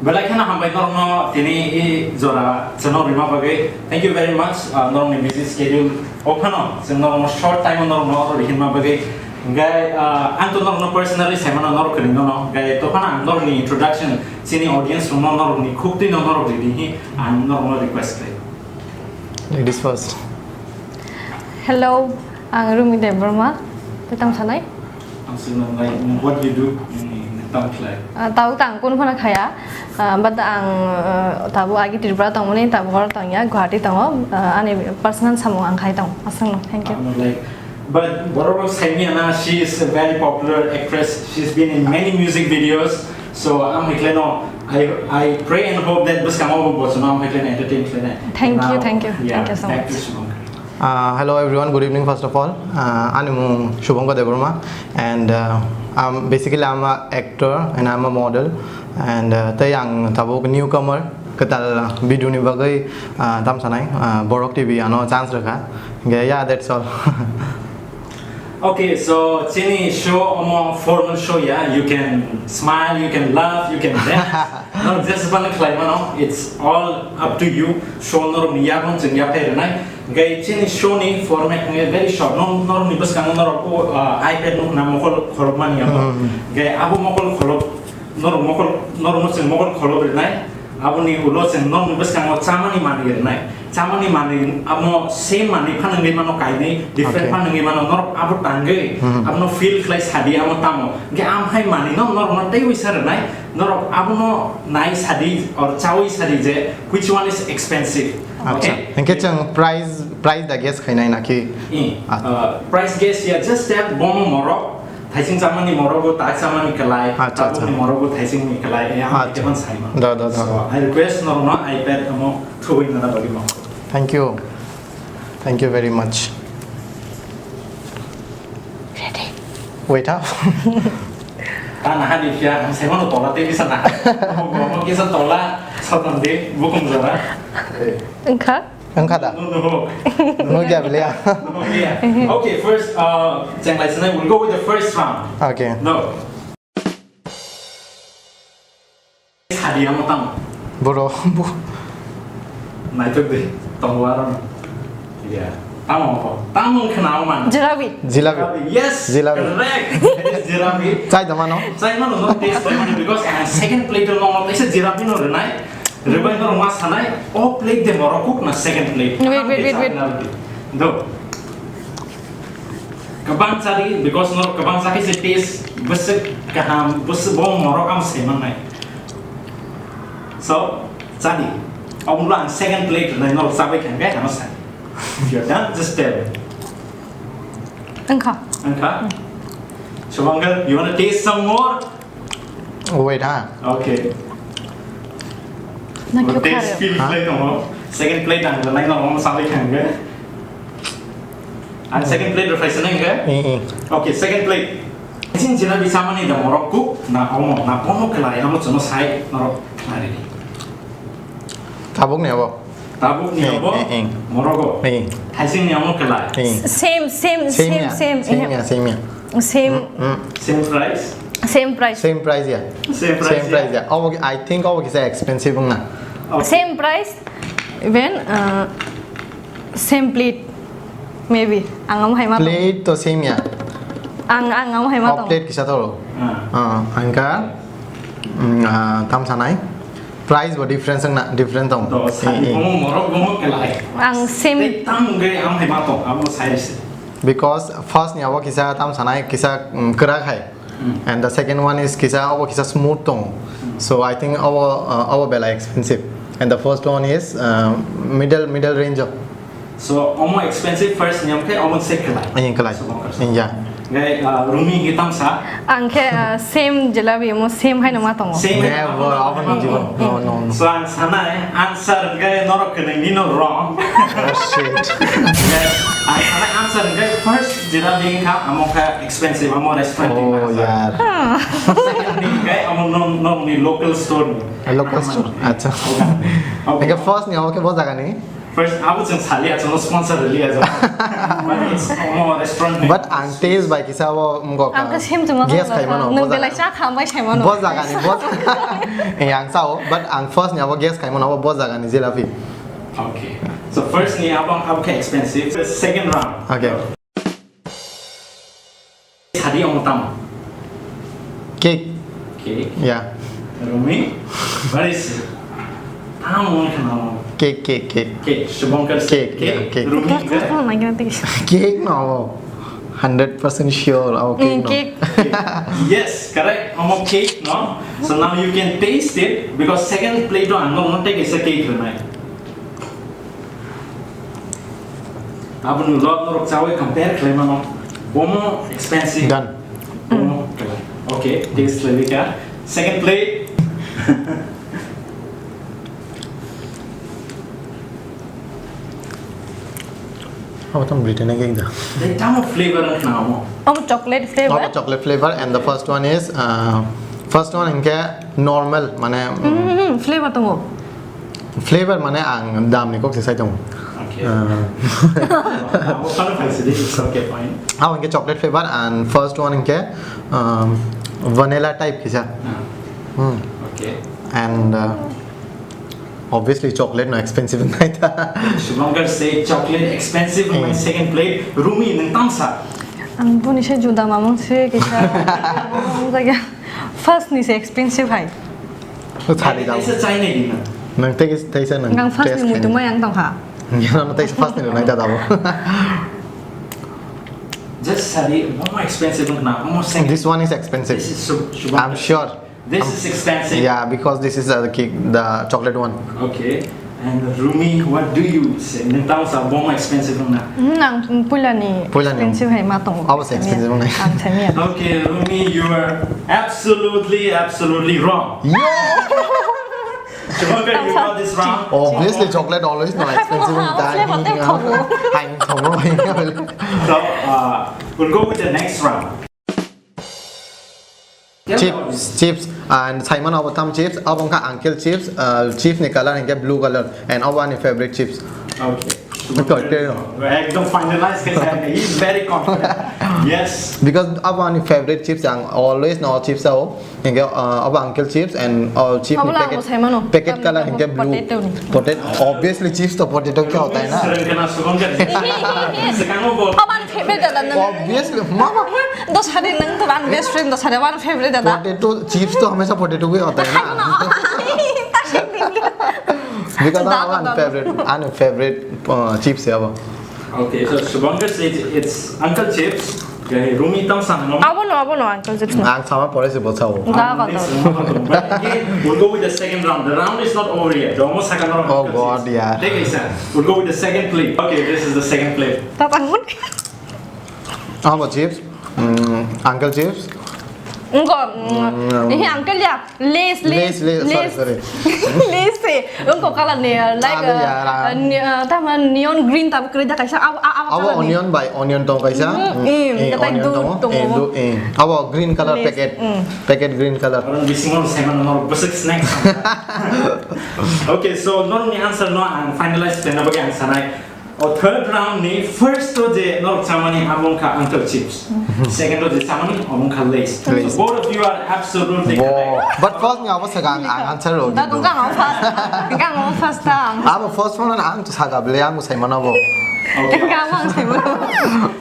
Belai kana hambai norno tini jora channel rima bage. Thank you very much. Norno busy schedule opano. So norno short time norno rima bage. Gai anto norno personally semana norno keringo no. Gai to kana norno introduction sini audience norno norno khukti norno ready and norno request kay. Ladies first. Hello, I'm Rumi Deborma. Tetang sanai. I'm saying like what you do in town play. Tahu tangkun pun kaya. But ang tahu agi Tripura tahu ni tahu orang tahu ya Guwahati tahu. Ane personal samu ang kaya tahu. Asal thank you. But Borok Saimiana, she is a very popular actress. She's been in many music videos. So I'm I pray and hope that this come over. So now I'm entertain. Thank you. Yeah, thank you so back much. to Shubhankar. Hello everyone, good evening first of all. I'm Shubhankar Deborma and I'm an actor and I'm a model and tayang tabok newcomer ketal biduni bagai tam sanai Borok TV ano chance raka. Yeah, that's all. Okay, so Chini show a formal show, yeah. You can smile, you can laugh, you can dance. No, just one climb, no. It's all up to you. Show no miyabon jengya pay renai. Gay Chini show ni format very short. No ni bus kamu no iPad no na mokol kolman ya. Gay abu mokol kolop no musim mokol kolop renai. Abu ni ulo sen no bus kamu sama ni mani renai. Sama ni mani amo same mani panang ni mano kaini different panang ni mano nor abu tangge amo feel like hadi amo tamo ge am hai mani no nor tei wisar nai nor abu no nice hadi or chawi hadi je which one is expensive. Okay, and ketchang price da guess khainai naki price guess ya just that bomo moro thaising samani moro go tak samani kalai tabu ni moro go thaising ni kalai ya teman sai ma so I request no iPad amo throwing na bagi mo. Thank you very much. Ready. Wait up. Tanah hadis ya, saya mau tolak TV sana. Mau kisah tolak, satu nanti bukan zara. Engkau? Engkau dah. No jawab ya. Okay, first, Cheng Lai Senai, we'll go with the first round. Okay. No. Hadiah mau tamu. Borok. Naik tu deh, tamu orang. Ya. Tamu apa? Tamu kenal man. Jerabi. Yes. Correct. Jerabi. Cai mana? Cai mana? No taste mana? Because second plate no, isa jerabi no renai. Rebai no mas hanai. Oh plate de Morocco na second plate. Wait. Do. Kabang cari because no kabang cari se taste bus kaham bus bom Morocco am seman nai. So cari. Ông loan second plate này nó sao vậy chẳng ghét nó sai. You're done, just tell me. Engkau. Shubhankar, you wanna taste some more? Wait ha. Okay. Nak We'll kau taste feel plate no. Second plate ang lần này nó sao vậy chẳng ghét. And second plate refresh na ghét. Okay, second plate. Sin sila bisama ni da Morocco na omo na pomo kelai amo chono sai no klari. Tabuk ni apa? Tabuk ni apa? Morocco. Thaising ni amo kelai. Same. Same price? Same price ya. Same price ya. Oh, I think oh kisah expensive na. Same price. Even same plate. Maybe. Ang hai matong. Plate to same ya. Ang hai matong. Plate kisah tu. Angka tam sanai. Price what difference na different tong. Morocco kelai. Ang same. Tam gay am hai matong amo size. Because first ni awak kisah tam sanai kisah kerak hai. And the second one is kisah awak kisah smooth tong. So I think our bela expensive. And the first one is middle range of. So almost expensive first ni am ke almost se kelai. Kelai. Yeah. Gay Rumi gitam sa. Ang ke same jelabi mo same hai na matong. Same. Never often jiwan. No. So ang sana answer gay norok kene ni no wrong. Oh shit. Gay ang sana answer gay first jelabi ka amo ka expensive amo restaurant. Oh yeah. Second ni gay amo no ni local store. Local store. Acha. Okay. First ni awak ke bahasa kan ni? First, I would say Sali as no sponsor really as well. But it's more restaurant. But ang taste by kisa wo mgo ka. Ang kasim cuma Guess kai mano. nung belai sa khambai sai mano. Bos jaga ni bos. Yang sao but ang first nya wo guess kai mano bos jaga ni jelapi. Okay. So first ni abang expensive. The second round. Okay. Sadi ang utam. Cake. Okay. Yeah. Rumi. What is it? Cake. Cake. Shubhankar Cake, cake. yeah, cake. Rumi. Oh my god. Cake no. 100% sure our cake no. Cake. Yes, correct. Cake, no? So now you can taste it because second plate to I'm not take is a cake tonight. Abu nu lot no chawe compare claim no. Bomo expensive. Done. Bomo. Okay, taste slowly ka. Second plate. How about Britain cake da? The time of flavor now. Chocolate flavor. Chocolate flavor and the first one is first one inke normal mane Flavor tunggu. flavor mane ang dam ni kok sisai tong. Okay. What kind of facility? It's okay, fine. How inke chocolate flavor and first one inke vanilla type kisa. Okay. And obviously chocolate no expensive nahi tha. Shubhankar said chocolate expensive on my second plate. Rumi nintang sa. Ang pun ni juda mamong se kita. First ni se expensive hai. So thali da. It's a Chinese dinner. Nang take is taste nang. Ang first ni mutu mo yang tong ha. Yeah, no taste first ni nahi da da. Just sari more expensive na. Almost second. This one is expensive. This is Shubhankar. I'm sure. This is expensive. Yeah, because this is the cake, the chocolate one. Okay. And Rumi, what do you say? Nintang sa more expensive na. Nang pula ni expensive hai ma tong. How was expensive one? Ang chania. Okay, Rumi, you are absolutely wrong. Shubhankar, you got this wrong. Obviously, chocolate always not expensive in that. So, we'll go with the next round. Chips and Simon our thumb chips. Our uncle chips. Chips ni color and blue color. And our one favorite chips. Okay. Okay. Don't finalize because he's very confident. Yes. Because our one favorite chips and always no chips are our uncle chips and our chip packet color and blue potato. Obviously chips to potato क्या होता है ना? One favorite ada nang. Obviously, mama. Dos hari nang tu one best friend dos hari one favorite ada. Potato chips तो हमेशा potato को ही होता है ना? Because our one favorite chips है वो. Okay, so Shubhankar says it's Uncle Chips. Okay, Rumi tam sang no. Abo no uncle chips no. आंख सामा पड़े से बोलता हो. Da ka But again, we'll go with the second round. The round is not over yet. The almost second round. Oh God, yeah. Take it, sir. We'll go with the second plate. Okay, this is the second plate. Tatangun. How about chips? Uncle chips. Ini uncle ya, lace. Sorry. Lace se, unko kala ne like tama neon green tapi kerja kaisa Our onion by onion tong kaisa. Onion tong. Our green color packet green color. Orang bising orang semen orang besar snacks. Okay, so normally answer no and finalize then bagi answer right. Or third round ni first to the north samani among ka Uncle Chips. Second to the samani among ka Lace. So both of you are absolutely correct. But first ni apa sekarang answer lo. Dah tunggang awak fast tang. Apa first one ang tu saga beli ang saya mana bo. Okay. Gamang sih bro.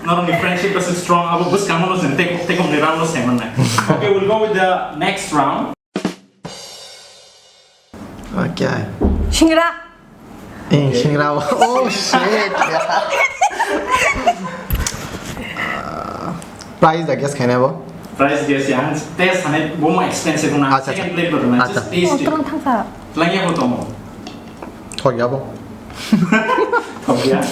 Not only friendship is strong, abo bus kamu lo sen take on the round lo semen na. Okay, we'll go with the next round. Okay. Shingra. Shingra. Oh shit. Price I guess can ever. Price guess yang taste hane more expensive na. Second plate baru na. Just taste it. Turun thang sa. Lagi apa tomo? Thok ya bo. Yeah.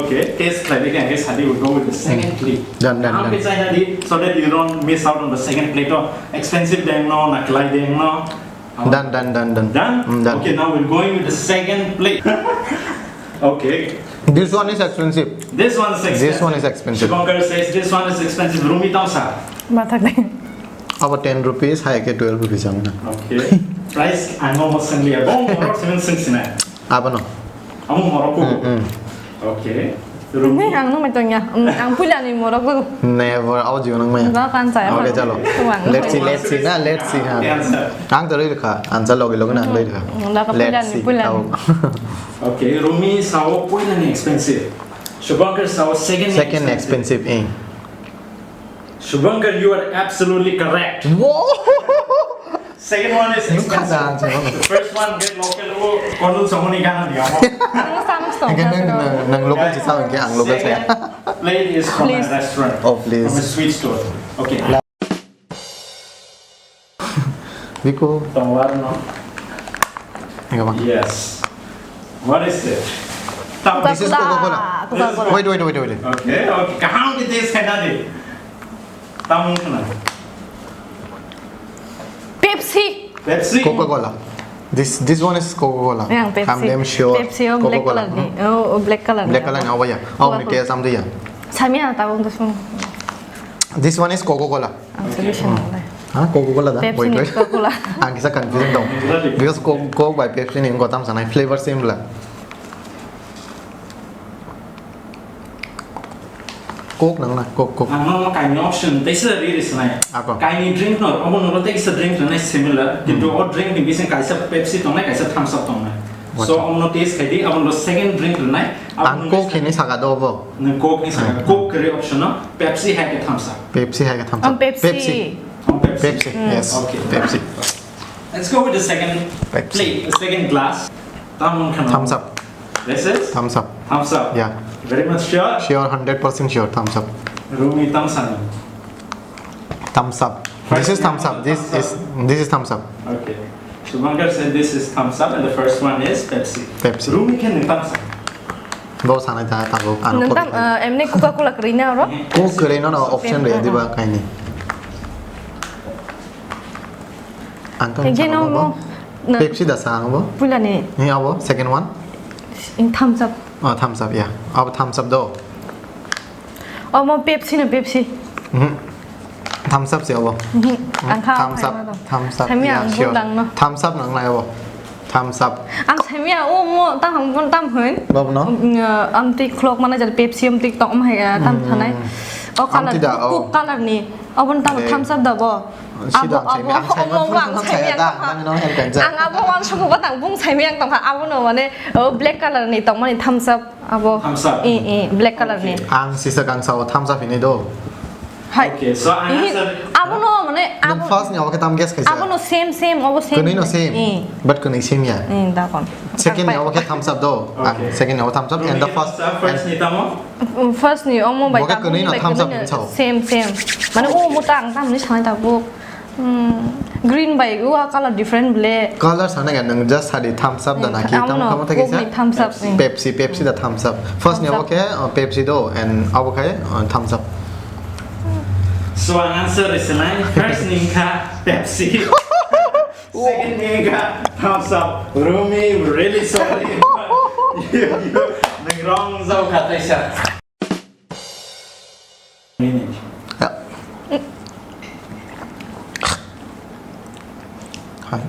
Okay. Taste like again. Guess Hadi will go with the second plate. Done. Now it's Hadi so that you don't miss out on the second plate. Oh, expensive them no, naklai them no. Done. Done? Okay, now we're going with the second plate. Okay. This one is expensive. This one is expensive. Shubhankar says this one is expensive. Rumi tau sa. Batak deh. About 10 rupees, high ke 12 rupees Okay. Price I'm almost singly a bomb or 7 cents in it. Apa no? Amo Morocco. Okay. Rumi. Ini ang nung macamnya, ang pula ni Morocco. Never out you nang maya. Đó kan saya. Okay, chalo. Let's see na, let's see ha. Ang tadi ka, answer logi logi na logi ka. Đó kan pula ni. Okay, Rumi sawo pula ni expensive. Shubhankar sawo second expensive in. Shubhankar, you are absolutely correct. Whoa! Second one is expensive. First one get local. Konul samuni kana diamo. Nang local si sao ang local saya. Plate is from a restaurant. Oh please. From a sweet store. Okay. Biko. Tawar no. Enggak Yes. What is it? This is Coca-Cola. Wait. Okay. Kahan ke this kana de? Tamu kana. Pepsi. Coca-Cola. This one is Coca-Cola. Yang Pepsi. I'm damn sure. Pepsi oh black color ni. Oh black color. Black color ni apa ya? Oh ni taste sama dia. Saya tahu untuk semua. This one is Coca-Cola. Solution. Hah? Coca-Cola dah? Pepsi ni Coca-Cola. Ang kisah confusing dong. Because Coke by Pepsi ni kau tam sana flavor same lah. Coke nang na, Coke. Ano kain option, taste the real is na. Apa? Kain drink no, abo no taste the drink na similar. কিন্তু or drink ni bisa kaisa Pepsi tong na, kaisa Thumbs Up tong na. So abo no taste kadi, abo no second drink na. Ang Coke ini sagado bo. Na Coke ni saga. Coke kare option no, Pepsi hai ke Thumbs Up. Pepsi hai ke Thumbs Up. Ang Pepsi. Pepsi. Yes. Okay. Pepsi. Let's go with the second plate, the second glass. Thumbs Up. This is Thumbs Up. Thumbs Up. Yeah. Very much sure. Sure, 100% sure. Thumbs Up. Rumi Thumbs Up. Thumbs Up. This is Thumbs Up. This is Thumbs Up. Okay. Shubhankar said this is Thumbs Up, and the first one is Pepsi. Pepsi. Rumi can Thumbs Up. Bawa sana dah tahu. Nanti em ni Coca-Cola kerina ro. Coke kerana no option dia di bawah kain ni. Anton. Yang no mo. Pepsi dah sang bo. Pula ni. Ni apa? Second one? In Thumbs Up. Oh, Thumbs Up ya. Apa Thumbs Up do? Oh mau Pepsi na Pepsi. Thumbs Up siapa? Angka. Thumbs Up. Thumbs Up. Saya yang bulan no. Thumbs Up nang lai apa? Thumbs Up. Ang saya oh mo tam hang pun tam hen. Bapak no? Am ti clock mana jadi Pepsi am ti tok mai tam thanai. Oh kalau kuk kalau ni. Oh pun tam Thumbs Up dah bo. Sidang saya memang saya dah. Mana no yang kerja. Ang abo wan suku batang bung saya yang tong abo no mana black color ni tong mana Thumbs Up abo. Thumbs Up. Black color ni. Ang sisa kang sawo Thumbs Up ini do. Okay, so I answer. Abo no mana Abo. First ni awak kita guess kaisa. Abo no same abo same. Kuni no same. But kuni same ya. Dah kon. Second ni awak Thumbs Up do. Second ni awak Thumbs Up and the First ni tamo. First ni omo baik tam ni Thumbs Up ni same mana mu tang tam ni sangat tabu green baik color different ble color sana kan nang just hari Thumbs Up dan aki tam kamu tak kisah Thumbs Up Pepsi dah Thumbs Up first ni awak Pepsi do and awak Thumbs Up. So ang answer is nine. First ni ka Pepsi. Second ni ka Thumbs Up. Rumi, we're really sorry. you the wrong zau kata siya. Hai.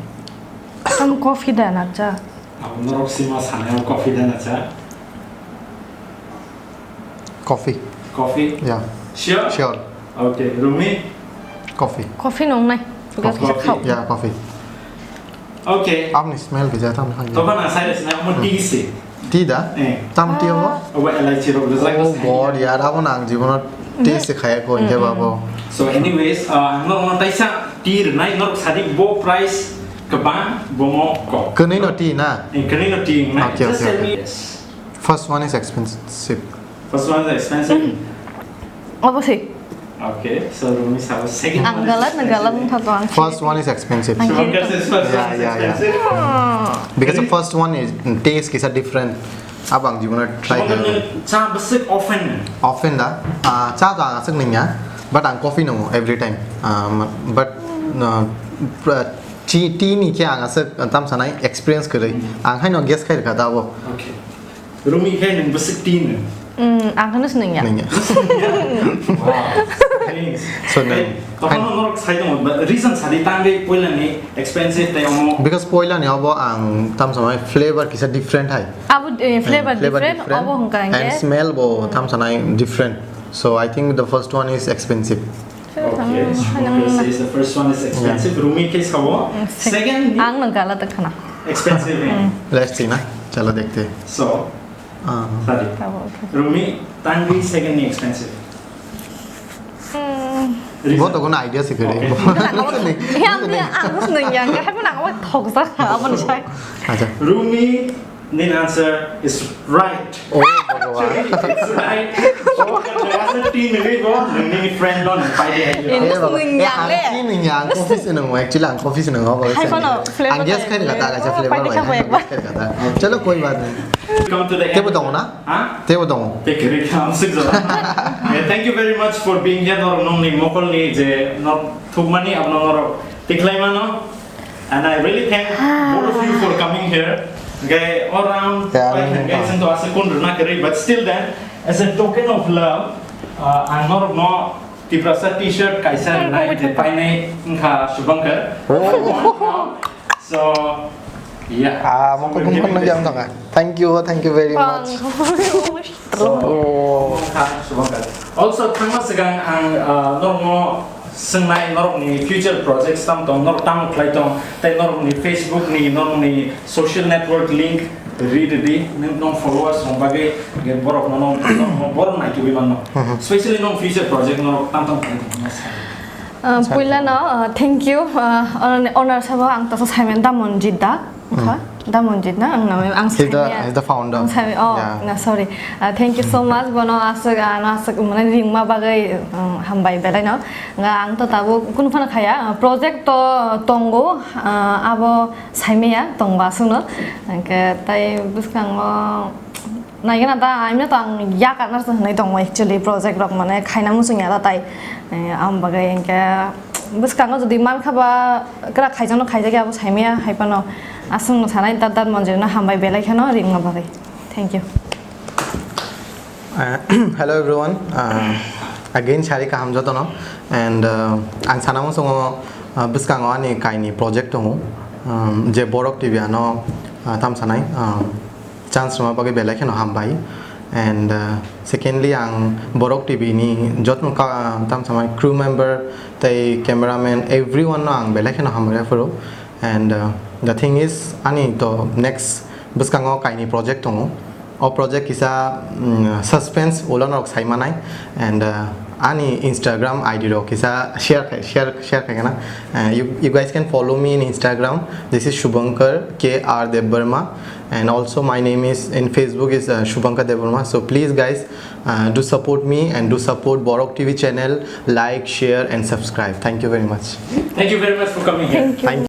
Kamu coffee dah nak cah? Norok sima sana coffee dan aja. Coffee. Coffee. Yeah. Sure. Okay, Rumi. Coffee. Coffee nong nai. Coffee. Yeah, coffee. Okay. Apa ni smell bisa tam kan? Topan asal sana mau tea sih. Tidak. Tam tea apa? Oh, elaichi rob like. Oh God, ya, apa nang jiwan taste kayak kau ini apa? So anyways, norok taisa tea nai norok sadik bo price kebang bomo ko. Kini no tea na. Kini no tea nai. Okay. Just tell me. First one is expensive. First one is expensive. Apa sih? Okay, so Rumi saw second Ang one. galat satu ang. First one is expensive. Shubhankar says first one is expensive. Because the first one is taste is different. Abang, do you wanna try the? Cha besik often. Often dah. Cha tu ang asal ni ya. But ang coffee no every time. But tea ni kya ang asal tam sana experience kiri. Ang hai no guess kaya kata wo. Okay. Rumi kaya nang besik tea ni. Ang kan seneng ya. Ni ya. Wow. So then, Kapag norok side mo, but reason sa di tangay pwela ni expensive tayo mo. because poila ni abo ang tam samay flavor kisa different hai. Abu flavor different. Abo hongkang and smell bo tam sanay different. So I think the first one is expensive. Okay, Shubhankar says the first one is expensive. Rumi case kawo. Second, ang nagala tak kana. expensive. Let's see na. चलो देखते हैं. So, sorry. Rumi, tangay second ni expensive. बहुत अगुन idea सीख रहे हैं. अच्छा. Rumi, the answer is right. Oh भगवान. It's right. So, as a team, we go learning friend on Friday. Ang coffee senang mo actually ang coffee senang ho. Ang guess kaya kata kasi flavor. चलो कोई बात नहीं. Come to the end. ते बताओ ना. हाँ? ते बताओ. Take it. Thank you very much for being here. Nor nong ni mokol ni je nor thugmani ab nor tiklay mano. And I really thank both of you for coming here. Okay, all around, guys, into a second na kari, but still then, as a token of love, I'm not no tiprasa t-shirt kaisa na ite paine inka Shubhankar. So, yeah. Mau kumpul na jam tanga. Thank you very much. Shubhankar. Also, thank segang ang normo sengai norok ni future projects tam tong norok tam klai tong tai norok ni Facebook ni norok ni social network link read di nong followers nong bagai gen borok nong borok na tu biman no especially nong future project norok tam klai tong puila no thank you owner sabo ang to Simon Damonjit da Damonjit na ang name ang He's the founder. Oh, no, sorry. Thank you so much. Bono asag mana ring ma bagai hambai belai no. Nga ang to tabo kun phana khaya project to tongo abo saimea tongba suno. Ke tai buskang nai kana ta aimna tang ya kana sa nai tong actually project rok mane khaina musung ya tai am bagai ke buskang jodi man khaba kra khaijano khaijage abo saimea haipano asung sanai tat monjir na hambai belai khano ring ma bagai. Thank you. Hello everyone. Again chari ka ham joto no and ang sanamo songo buskang ani kaini project ho je Borok TV ano tam sanai chance ma bagai belai khano hambai and secondly ang Borok TV ni jotno ka tam samai crew member tai cameraman everyone no ang belai khano hambai foro and the thing is ani to next buskango kaini project ho o project kisa suspense olon rok sai manai and ani Instagram ID ro kisa share kana you guys can follow me in Instagram. This is Shubhankar KR Devarma and also my name is in Facebook is Shubhankar Devarma. So please guys do support me and do support Borok TV channel, like, share and subscribe. Thank you very much. Thank you very much for coming here. Thank you.